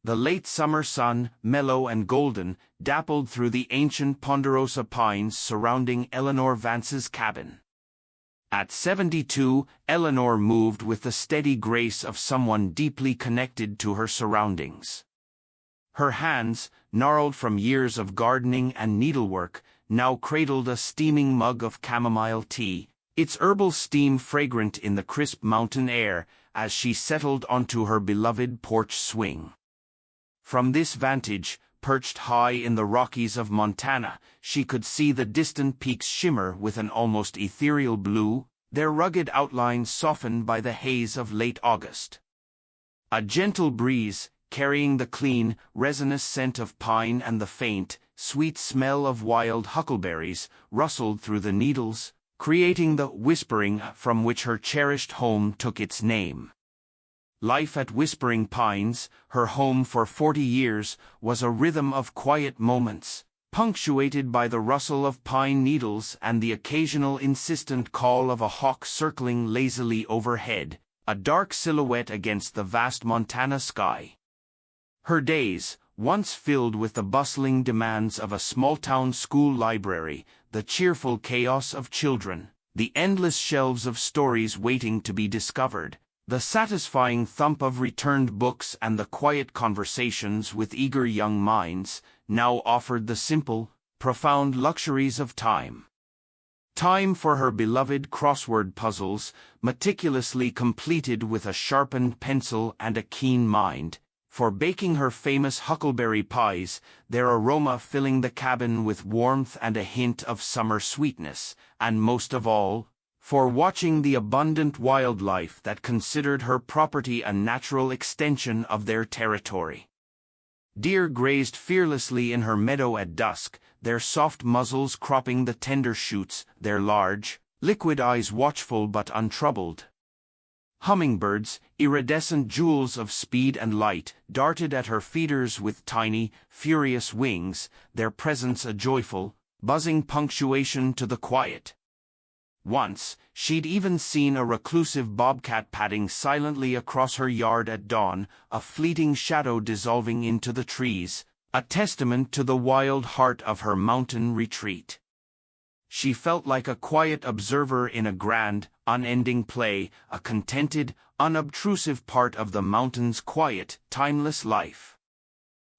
The late summer sun, mellow and golden, dappled through the ancient ponderosa pines surrounding Eleanor Vance's cabin. At 72, Eleanor moved with the steady grace of someone deeply connected to her surroundings. Her hands, gnarled from years of gardening and needlework, now cradled a steaming mug of chamomile tea, its herbal steam fragrant in the crisp mountain air, as she settled onto her beloved porch swing. From this vantage, perched high in the Rockies of Montana, she could see the distant peaks shimmer with an almost ethereal blue, their rugged outlines softened by the haze of late August. A gentle breeze, carrying the clean, resinous scent of pine and the faint, sweet smell of wild huckleberries, rustled through the needles, creating the whispering from which her cherished home took its name. Life at Whispering Pines, her home for 40 years, was a rhythm of quiet moments, punctuated by the rustle of pine needles and the occasional insistent call of a hawk circling lazily overhead, a dark silhouette against the vast Montana sky. Her days, once filled with the bustling demands of a small-town school library, the cheerful chaos of children, the endless shelves of stories waiting to be discovered, the satisfying thump of returned books and the quiet conversations with eager young minds, now offered the simple, profound luxuries of time. Time for her beloved crossword puzzles, meticulously completed with a sharpened pencil and a keen mind, for baking her famous huckleberry pies, their aroma filling the cabin with warmth and a hint of summer sweetness, and most of all, for watching the abundant wildlife that considered her property a natural extension of their territory. Deer grazed fearlessly in her meadow at dusk, their soft muzzles cropping the tender shoots, their large, liquid eyes watchful but untroubled. Hummingbirds, iridescent jewels of speed and light, darted at her feeders with tiny, furious wings, their presence a joyful, buzzing punctuation to the quiet. Once, she'd even seen a reclusive bobcat padding silently across her yard at dawn, a fleeting shadow dissolving into the trees, a testament to the wild heart of her mountain retreat. She felt like a quiet observer in a grand, unending play, a contented, unobtrusive part of the mountain's quiet, timeless life.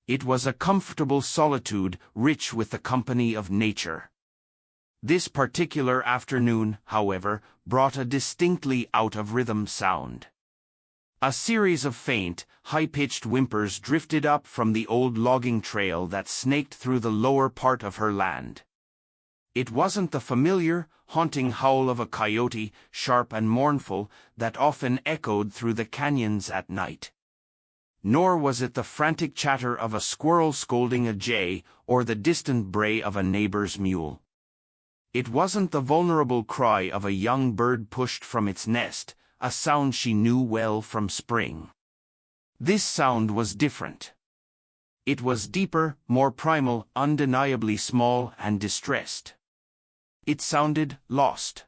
It was a comfortable solitude, rich with the company of nature. This particular afternoon, however, brought a distinctly out-of-rhythm sound. A series of faint, high-pitched whimpers drifted up from the old logging trail that snaked through the lower part of her land. It wasn't the familiar, haunting howl of a coyote, sharp and mournful, that often echoed through the canyons at night. Nor was it the frantic chatter of a squirrel scolding a jay, or the distant bray of a neighbor's mule. It wasn't the vulnerable cry of a young bird pushed from its nest, a sound she knew well from spring. This sound was different. It was deeper, more primal, undeniably small and distressed. It sounded lost.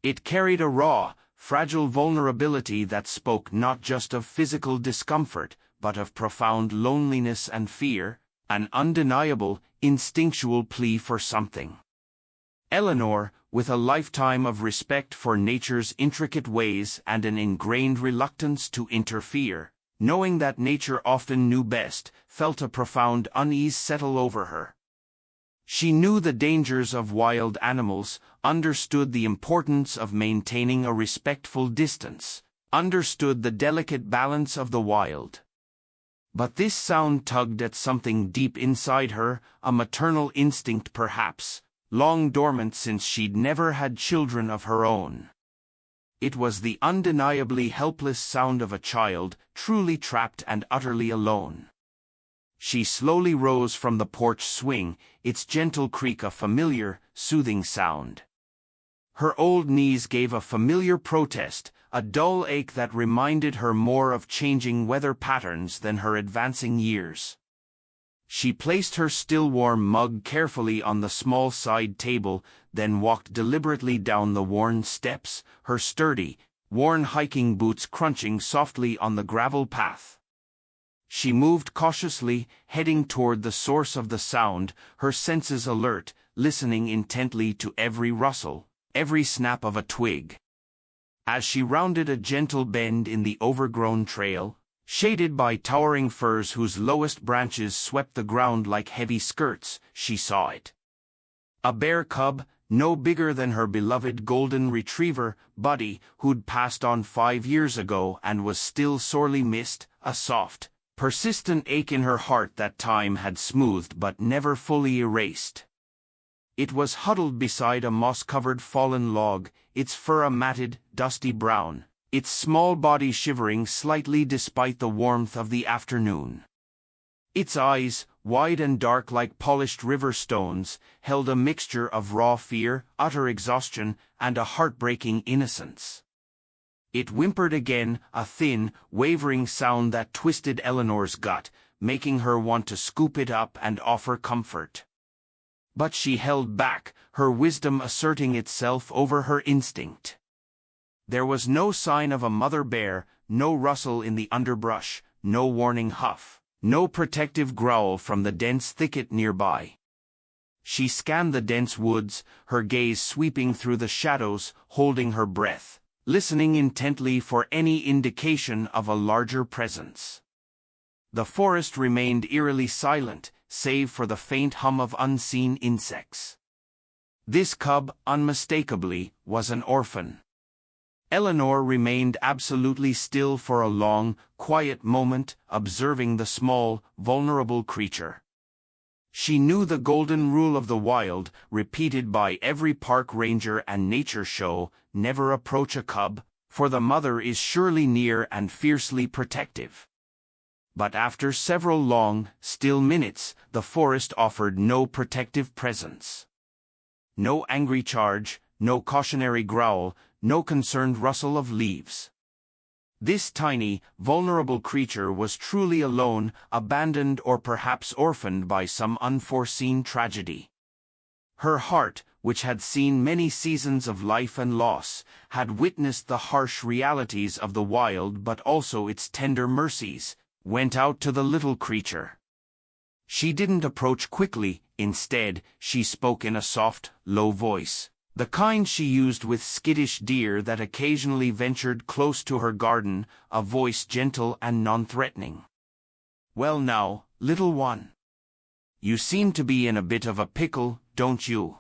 It carried a raw, fragile vulnerability that spoke not just of physical discomfort, but of profound loneliness and fear, an undeniable, instinctual plea for something. Eleanor, with a lifetime of respect for nature's intricate ways and an ingrained reluctance to interfere, knowing that nature often knew best, felt a profound unease settle over her. She knew the dangers of wild animals, understood the importance of maintaining a respectful distance, understood the delicate balance of the wild. But this sound tugged at something deep inside her, a maternal instinct perhaps, long dormant since she'd never had children of her own. It was the undeniably helpless sound of a child, truly trapped and utterly alone. She slowly rose from the porch swing, its gentle creak a familiar, soothing sound. Her old knees gave a familiar protest, a dull ache that reminded her more of changing weather patterns than her advancing years. She placed her still-warm mug carefully on the small side table, then walked deliberately down the worn steps, her sturdy, worn hiking boots crunching softly on the gravel path. She moved cautiously, heading toward the source of the sound, her senses alert, listening intently to every rustle, every snap of a twig. As she rounded a gentle bend in the overgrown trail, shaded by towering firs whose lowest branches swept the ground like heavy skirts, she saw it. A bear cub, no bigger than her beloved golden retriever, Buddy, who'd passed on 5 years ago and was still sorely missed, a soft, persistent ache in her heart that time had smoothed but never fully erased. It was huddled beside a moss-covered fallen log, its fur a matted, dusty brown, its small body shivering slightly despite the warmth of the afternoon. Its eyes, wide and dark like polished river stones, held a mixture of raw fear, utter exhaustion, and a heartbreaking innocence. It whimpered again, a thin, wavering sound that twisted Eleanor's gut, making her want to scoop it up and offer comfort. But she held back, her wisdom asserting itself over her instinct. There was no sign of a mother bear, no rustle in the underbrush, no warning huff, no protective growl from the dense thicket nearby. She scanned the dense woods, her gaze sweeping through the shadows, holding her breath, listening intently for any indication of a larger presence. The forest remained eerily silent, save for the faint hum of unseen insects. This cub, unmistakably, was an orphan. Eleanor remained absolutely still for a long, quiet moment, observing the small, vulnerable creature. She knew the golden rule of the wild, repeated by every park ranger and nature show: never approach a cub, for the mother is surely near and fiercely protective. But after several long, still minutes, the forest offered no protective presence. No angry charge, no cautionary growl, no concerned rustle of leaves. This tiny, vulnerable creature was truly alone, abandoned or perhaps orphaned by some unforeseen tragedy. Her heart, which had seen many seasons of life and loss, had witnessed the harsh realities of the wild but also its tender mercies, went out to the little creature. She didn't approach quickly, instead, she spoke in a soft, low voice, the kind she used with skittish deer that occasionally ventured close to her garden, a voice gentle and non-threatening. "Well now, little one. You seem to be in a bit of a pickle, don't you?"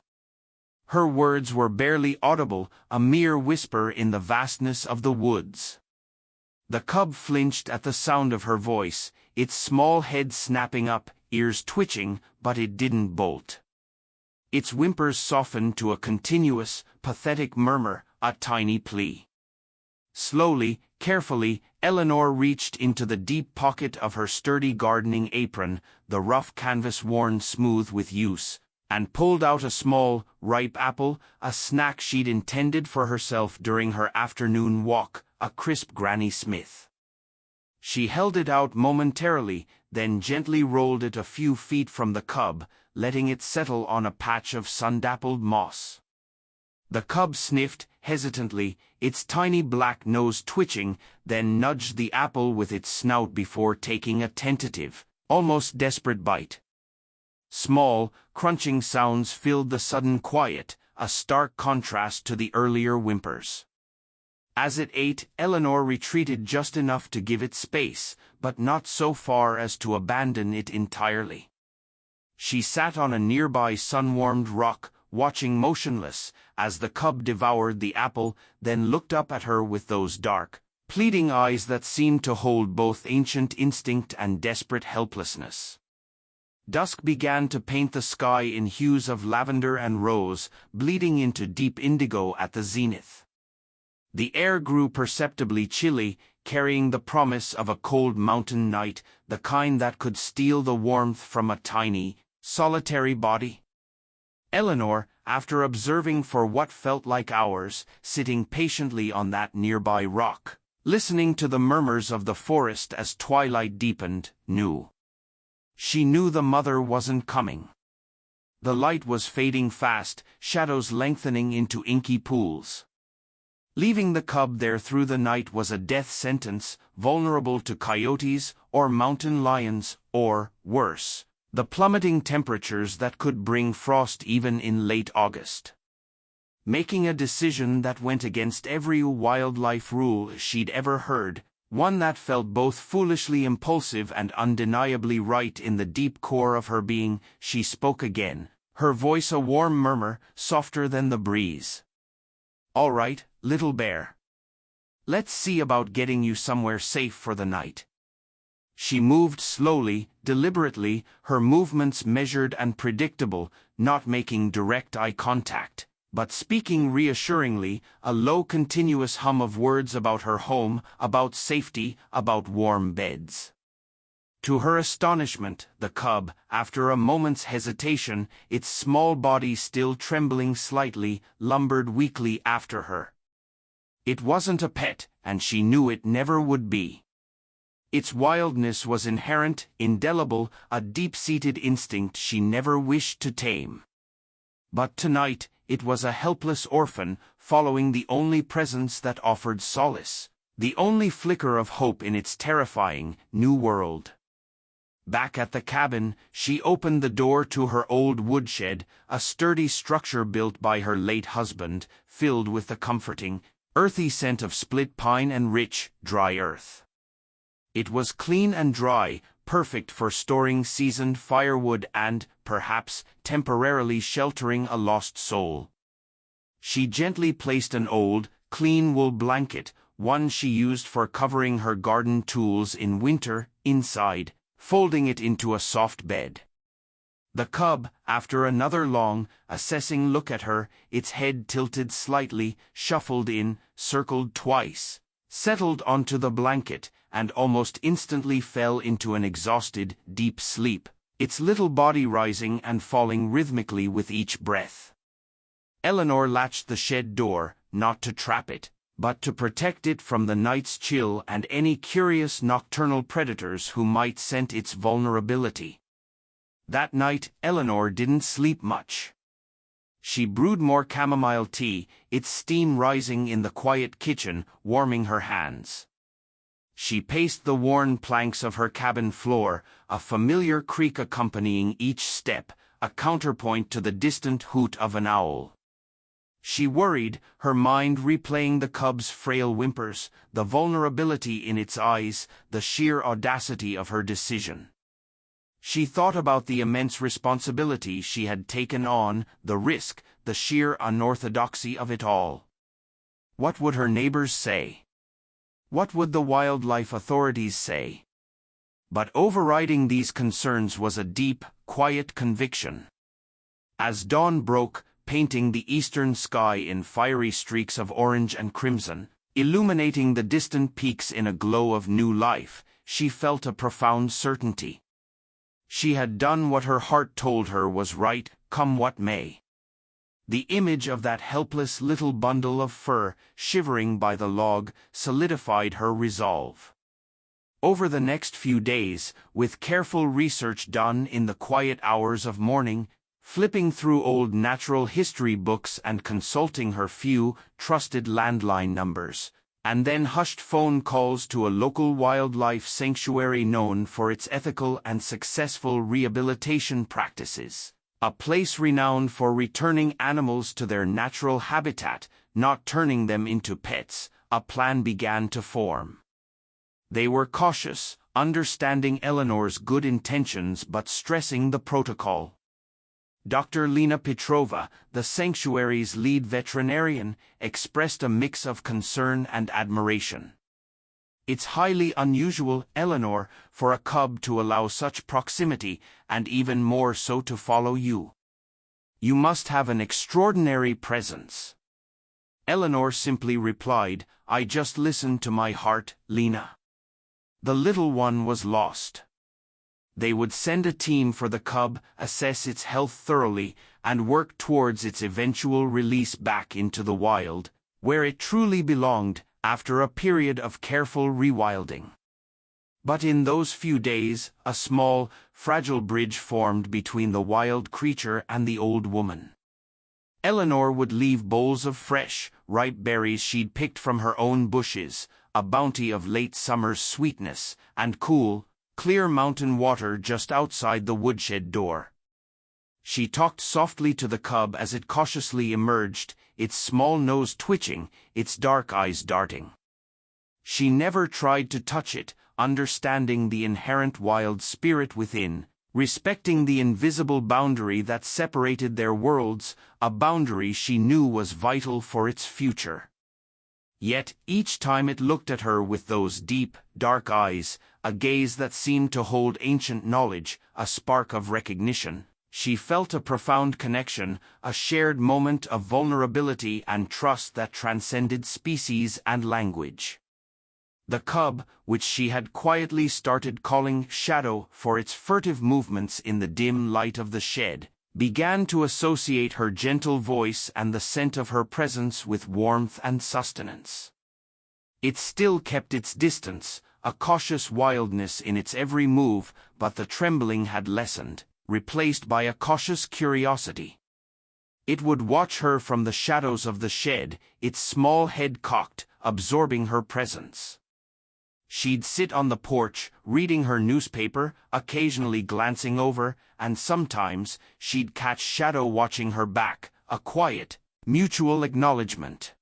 Her words were barely audible, a mere whisper in the vastness of the woods. The cub flinched at the sound of her voice, its small head snapping up, ears twitching, but it didn't bolt. Its whimpers softened to a continuous, pathetic murmur, a tiny plea. Slowly, carefully, Eleanor reached into the deep pocket of her sturdy gardening apron, the rough canvas worn smooth with use, and pulled out a small, ripe apple, a snack she'd intended for herself during her afternoon walk, a crisp Granny Smith. She held it out momentarily, then gently rolled it a few feet from the cub, letting it settle on a patch of sun-dappled moss. The cub sniffed, hesitantly, its tiny black nose twitching, then nudged the apple with its snout before taking a tentative, almost desperate bite. Small, crunching sounds filled the sudden quiet, a stark contrast to the earlier whimpers. As it ate, Eleanor retreated just enough to give it space, but not so far as to abandon it entirely. She sat on a nearby sun-warmed rock, watching motionless, as the cub devoured the apple, then looked up at her with those dark, pleading eyes that seemed to hold both ancient instinct and desperate helplessness. Dusk began to paint the sky in hues of lavender and rose, bleeding into deep indigo at the zenith. The air grew perceptibly chilly, carrying the promise of a cold mountain night, the kind that could steal the warmth from a tiny, solitary body. Eleanor, after observing for what felt like hours, sitting patiently on that nearby rock, listening to the murmurs of the forest as twilight deepened, knew. She knew the mother wasn't coming. The light was fading fast, shadows lengthening into inky pools. Leaving the cub there through the night was a death sentence, vulnerable to coyotes or mountain lions, or, worse, the plummeting temperatures that could bring frost even in late August. Making a decision that went against every wildlife rule she'd ever heard, one that felt both foolishly impulsive and undeniably right in the deep core of her being, she spoke again, her voice a warm murmur, softer than the breeze. "All right, little bear. Let's see about getting you somewhere safe for the night." She moved slowly, deliberately, her movements measured and predictable, not making direct eye contact, but speaking reassuringly, a low continuous hum of words about her home, about safety, about warm beds. To her astonishment, the cub, after a moment's hesitation, its small body still trembling slightly, lumbered weakly after her. It wasn't a pet, and she knew it never would be. Its wildness was inherent, indelible, a deep-seated instinct she never wished to tame. But tonight, it was a helpless orphan, following the only presence that offered solace, the only flicker of hope in its terrifying, new world. Back at the cabin, she opened the door to her old woodshed, a sturdy structure built by her late husband, filled with the comforting, earthy scent of split pine and rich, dry earth. It was clean and dry, perfect for storing seasoned firewood and, perhaps, temporarily sheltering a lost soul. She gently placed an old, clean wool blanket, one she used for covering her garden tools in winter, inside, folding it into a soft bed. The cub, after another long, assessing look at her, its head tilted slightly, shuffled in, circled twice, settled onto the blanket, and almost instantly fell into an exhausted, deep sleep, its little body rising and falling rhythmically with each breath. Eleanor latched the shed door, not to trap it, but to protect it from the night's chill and any curious nocturnal predators who might scent its vulnerability. That night, Eleanor didn't sleep much. She brewed more chamomile tea, its steam rising in the quiet kitchen, warming her hands. She paced the worn planks of her cabin floor, a familiar creak accompanying each step, a counterpoint to the distant hoot of an owl. She worried, her mind replaying the cub's frail whimpers, the vulnerability in its eyes, the sheer audacity of her decision. She thought about the immense responsibility she had taken on, the risk, the sheer unorthodoxy of it all. What would her neighbors say? What would the wildlife authorities say? But overriding these concerns was a deep, quiet conviction. As dawn broke, painting the eastern sky in fiery streaks of orange and crimson, illuminating the distant peaks in a glow of new life, she felt a profound certainty. She had done what her heart told her was right, come what may. The image of that helpless little bundle of fur, shivering by the log, solidified her resolve. Over the next few days, with careful research done in the quiet hours of morning, flipping through old natural history books and consulting her few, trusted landline numbers, and then hushed phone calls to a local wildlife sanctuary known for its ethical and successful rehabilitation practices, a place renowned for returning animals to their natural habitat, not turning them into pets, a plan began to form. They were cautious, understanding Eleanor's good intentions but stressing the protocol. Dr. Lena Petrova, the sanctuary's lead veterinarian, expressed a mix of concern and admiration. "It's highly unusual, Eleanor, for a cub to allow such proximity, and even more so to follow you. You must have an extraordinary presence." Eleanor simply replied, "I just listened to my heart, Lena." The little one was lost. They would send a team for the cub, assess its health thoroughly, and work towards its eventual release back into the wild, where it truly belonged, after a period of careful rewilding. But in those few days, a small, fragile bridge formed between the wild creature and the old woman. Eleanor would leave bowls of fresh, ripe berries she'd picked from her own bushes, a bounty of late summer's sweetness, and cool, clear mountain water just outside the woodshed door. She talked softly to the cub as it cautiously emerged, its small nose twitching, its dark eyes darting. She never tried to touch it, understanding the inherent wild spirit within, respecting the invisible boundary that separated their worlds, a boundary she knew was vital for its future. Yet, each time it looked at her with those deep, dark eyes, a gaze that seemed to hold ancient knowledge, a spark of recognition, she felt a profound connection, a shared moment of vulnerability and trust that transcended species and language. The cub, which she had quietly started calling Shadow for its furtive movements in the dim light of the shed, began to associate her gentle voice and the scent of her presence with warmth and sustenance. It still kept its distance, a cautious wildness in its every move, but the trembling had lessened, replaced by a cautious curiosity. It would watch her from the shadows of the shed, its small head cocked, absorbing her presence. She'd sit on the porch, reading her newspaper, occasionally glancing over, and sometimes she'd catch Shadow watching her back, a quiet, mutual acknowledgement.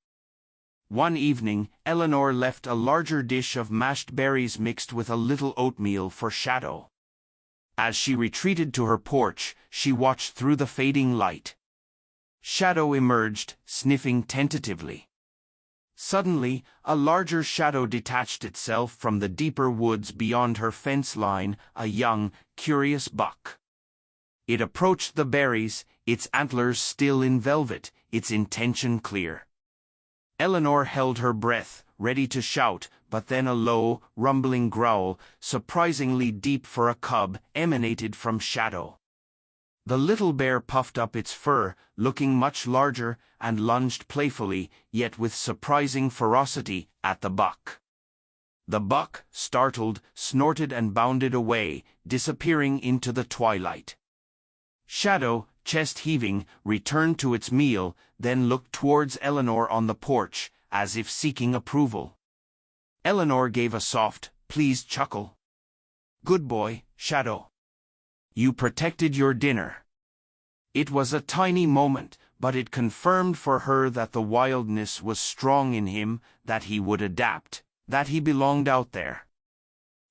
One evening, Eleanor left a larger dish of mashed berries mixed with a little oatmeal for Shadow. As she retreated to her porch, she watched through the fading light. Shadow emerged, sniffing tentatively. Suddenly, a larger shadow detached itself from the deeper woods beyond her fence line, a young, curious buck. It approached the berries, its antlers still in velvet, its intention clear. Eleanor held her breath, ready to shout, but then a low, rumbling growl, surprisingly deep for a cub, emanated from Shadow. The little bear puffed up its fur, looking much larger, and lunged playfully, yet with surprising ferocity, at the buck. The buck, startled, snorted and bounded away, disappearing into the twilight. Shadow, chest heaving, returned to its meal, then looked towards Eleanor on the porch, as if seeking approval. Eleanor gave a soft, pleased chuckle. "Good boy, Shadow. You protected your dinner." It was a tiny moment, but it confirmed for her that the wildness was strong in him, that he would adapt, that he belonged out there.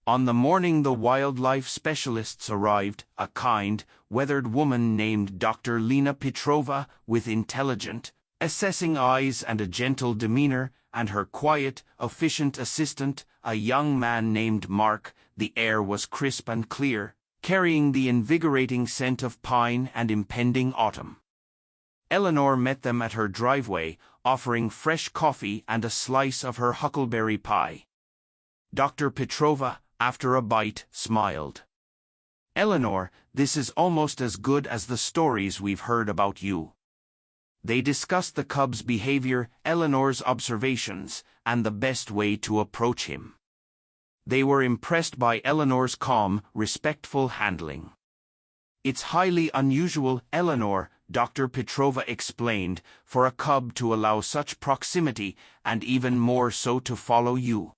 On the morning the wildlife specialists arrived, a kind, weathered woman named Dr. Lena Petrova, with intelligent, assessing eyes and a gentle demeanor, and her quiet, efficient assistant, a young man named Mark. The air was crisp and clear, carrying the invigorating scent of pine and impending autumn. Eleanor met them at her driveway, offering fresh coffee and a slice of her huckleberry pie. Dr. Petrova, after a bite, smiled. "Eleanor, this is almost as good as the stories we've heard about you." They discussed the cub's behavior, Eleanor's observations, and the best way to approach him. They were impressed by Eleanor's calm, respectful handling. "It's highly unusual, Eleanor," Dr. Petrova explained, "for a cub to allow such proximity, and even more so to follow you.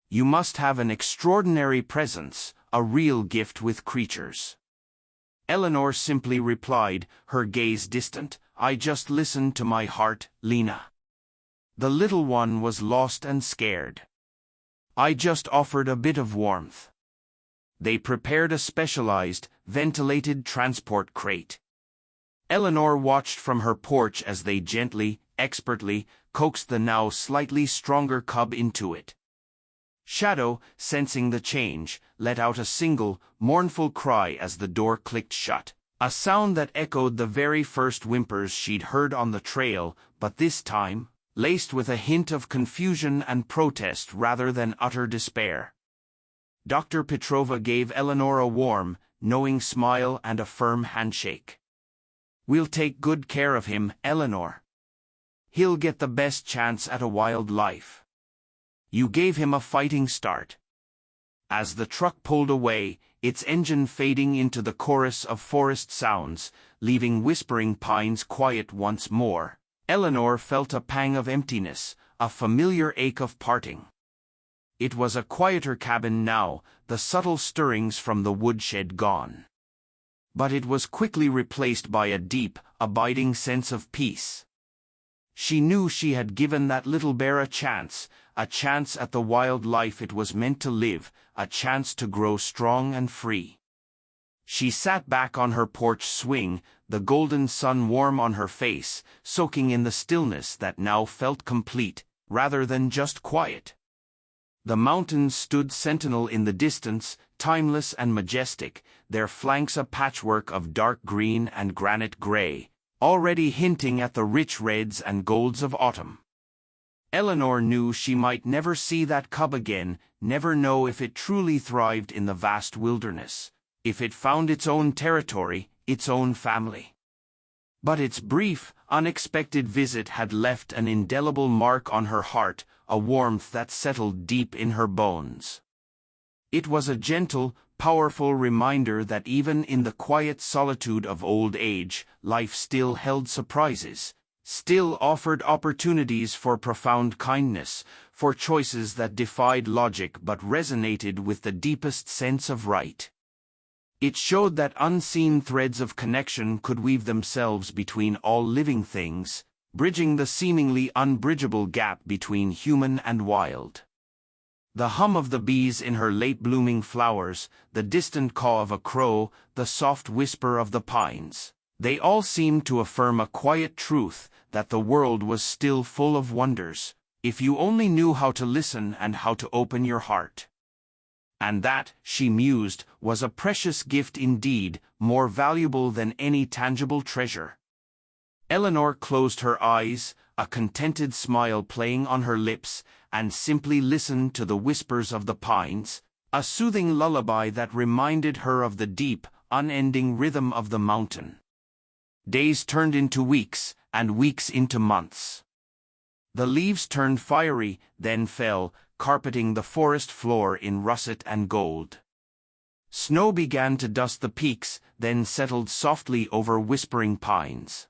You must have an extraordinary presence, a real gift with creatures." Eleanor simply replied, her gaze distant, "I just listened to my heart, Lena. The little one was lost and scared. I just offered a bit of warmth." They prepared a specialized, ventilated transport crate. Eleanor watched from her porch as they gently, expertly, coaxed the now slightly stronger cub into it. Shadow, sensing the change, let out a single, mournful cry as the door clicked shut, a sound that echoed the very first whimpers she'd heard on the trail, but this time, laced with a hint of confusion and protest rather than utter despair. Dr. Petrova gave Eleanor a warm, knowing smile and a firm handshake. "We'll take good care of him, Eleanor. He'll get the best chance at a wild life. You gave him a fighting start." As the truck pulled away, its engine fading into the chorus of forest sounds, leaving Whispering Pines quiet once more, Eleanor felt a pang of emptiness, a familiar ache of parting. It was a quieter cabin now, the subtle stirrings from the woodshed gone. But it was quickly replaced by a deep, abiding sense of peace. She knew she had given that little bear a chance at the wild life it was meant to live, a chance to grow strong and free. She sat back on her porch swing, the golden sun warm on her face, soaking in the stillness that now felt complete, rather than just quiet. The mountains stood sentinel in the distance, timeless and majestic, their flanks a patchwork of dark green and granite gray, already hinting at the rich reds and golds of autumn. Eleanor knew she might never see that cub again, never know if it truly thrived in the vast wilderness, if it found its own territory, its own family. But its brief, unexpected visit had left an indelible mark on her heart, a warmth that settled deep in her bones. It was a gentle, powerful reminder that even in the quiet solitude of old age, life still held surprises, still offered opportunities for profound kindness, for choices that defied logic but resonated with the deepest sense of right. It showed that unseen threads of connection could weave themselves between all living things, bridging the seemingly unbridgeable gap between human and wild. The hum of the bees in her late-blooming flowers, the distant caw of a crow, the soft whisper of the pines, they all seemed to affirm a quiet truth that the world was still full of wonders, if you only knew how to listen and how to open your heart. And that, she mused, was a precious gift indeed, more valuable than any tangible treasure. Eleanor closed her eyes, a contented smile playing on her lips, and simply listened to the whispers of the pines, a soothing lullaby that reminded her of the deep, unending rhythm of the mountain. Days turned into weeks, and weeks into months. The leaves turned fiery, then fell, carpeting the forest floor in russet and gold. Snow began to dust the peaks, then settled softly over Whispering Pines.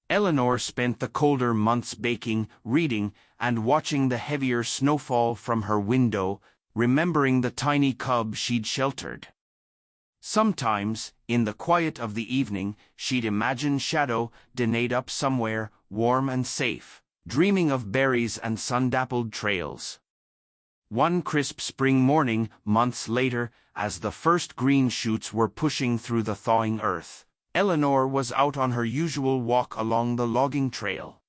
Eleanor spent the colder months baking, reading, and watching the heavier snowfall from her window, remembering the tiny cub she'd sheltered. Sometimes, in the quiet of the evening, she'd imagine Shadow, denayed up somewhere, warm and safe, dreaming of berries and sun-dappled trails. One crisp spring morning, months later, as the first green shoots were pushing through the thawing earth, Eleanor was out on her usual walk along the logging trail.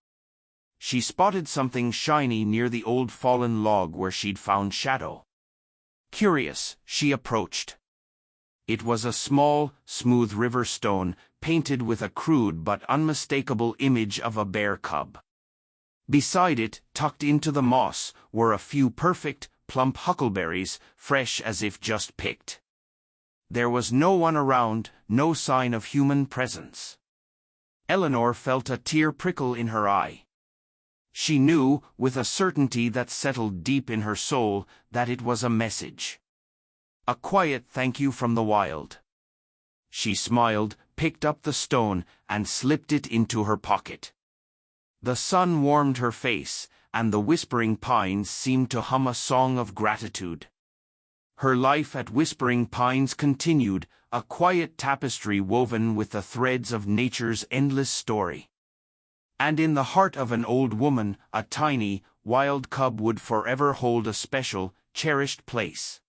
She spotted something shiny near the old fallen log where she'd found Shadow. Curious, she approached. It was a small, smooth river stone, painted with a crude but unmistakable image of a bear cub. Beside it, tucked into the moss, were a few perfect, plump huckleberries, fresh as if just picked. There was no one around, no sign of human presence. Eleanor felt a tear prickle in her eye. She knew, with a certainty that settled deep in her soul, that it was a message. A quiet thank you from the wild. She smiled, picked up the stone, and slipped it into her pocket. The sun warmed her face, and the Whispering Pines seemed to hum a song of gratitude. Her life at Whispering Pines continued, a quiet tapestry woven with the threads of nature's endless story. And in the heart of an old woman, a tiny, wild cub would forever hold a special, cherished place.